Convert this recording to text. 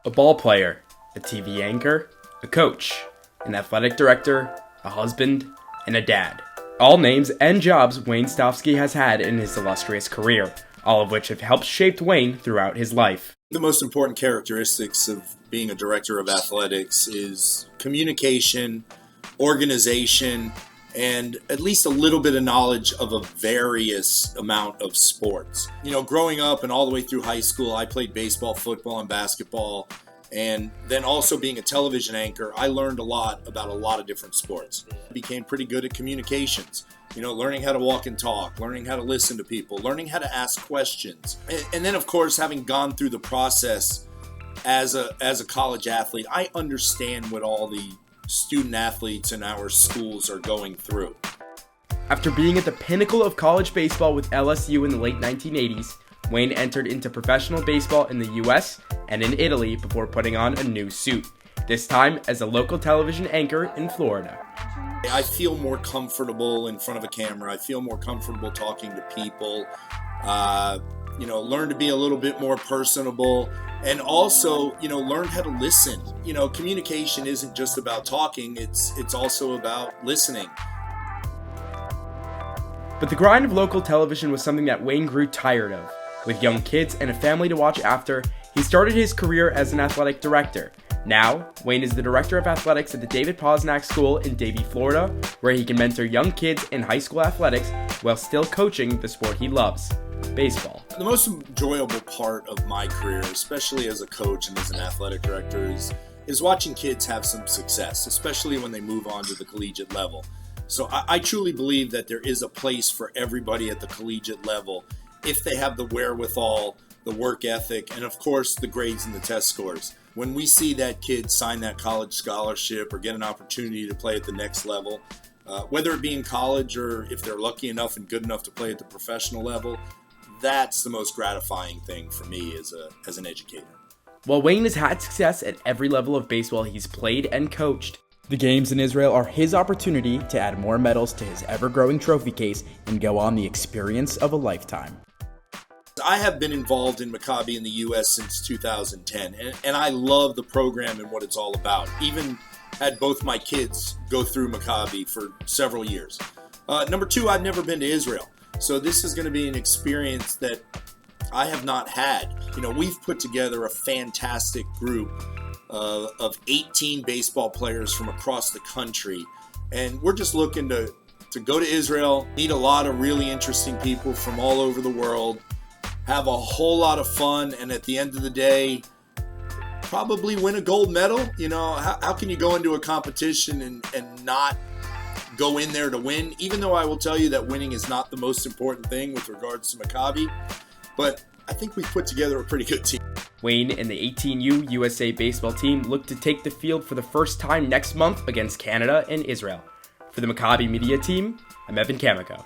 a ball player, a TV anchor, a coach, an athletic director, a husband, and a dad. All names and jobs Wayne Stofsky has had in his illustrious career, all of which have helped shape Wayne throughout his life. The most important characteristics of being a director of athletics is communication, organization, and at least a little bit of knowledge of a various amount of sports. Growing up and all the way through high school, I played baseball, football, and basketball. And then also being a television anchor, I learned a lot about a lot of different sports. I became pretty good at communications, learning how to walk and talk, learning how to listen to people, learning how to ask questions. And then, of course, having gone through the process as a college athlete, I understand what all the student athletes in our schools are going through. After being at the pinnacle of college baseball with LSU in the late 1980s, Wayne entered into professional baseball in the US and in Italy before putting on a new suit, this time as a local television anchor in Florida. I feel more comfortable in front of a camera. I feel more comfortable talking to people, learn to be a little bit more personable, and also, learn how to listen. Communication isn't just about talking, it's also about listening. But the grind of local television was something that Wayne grew tired of. With young kids and a family to watch after, he started his career as an athletic director. Now, Wayne is the director of athletics at the David Posnack School in Davie, Florida, where he can mentor young kids in high school athletics while still coaching the sport he loves, baseball. The most enjoyable part of my career, especially as a coach and as an athletic director, is watching kids have some success, especially when they move on to the collegiate level. So I truly believe that there is a place for everybody at the collegiate level if they have the wherewithal, the work ethic, and of course the grades and the test scores. When we see that kid sign that college scholarship or get an opportunity to play at the next level, whether it be in college or if they're lucky enough and good enough to play at the professional level, that's the most gratifying thing for me as an educator. While Wayne has had success at every level of baseball he's played and coached, the games in Israel are his opportunity to add more medals to his ever-growing trophy case and go on the experience of a lifetime. I have been involved in Maccabi in the U.S. since 2010, and I love the program and what it's all about. Even had both my kids go through Maccabi for several years. Number two, I've never been to Israel, so this is going to be an experience that I have not had. We've put together a fantastic group of 18 baseball players from across the country, and we're just looking to go to Israel, meet a lot of really interesting people from all over the world, have a whole lot of fun, and at the end of the day, probably win a gold medal. How can you go into a competition and not go in there to win? Even though I will tell you that winning is not the most important thing with regards to Maccabi, but I think we've put together a pretty good team. Wayne and the 18U USA baseball team look to take the field for the first time next month against Canada and Israel. For the Maccabi Media Team, I'm Kamikow.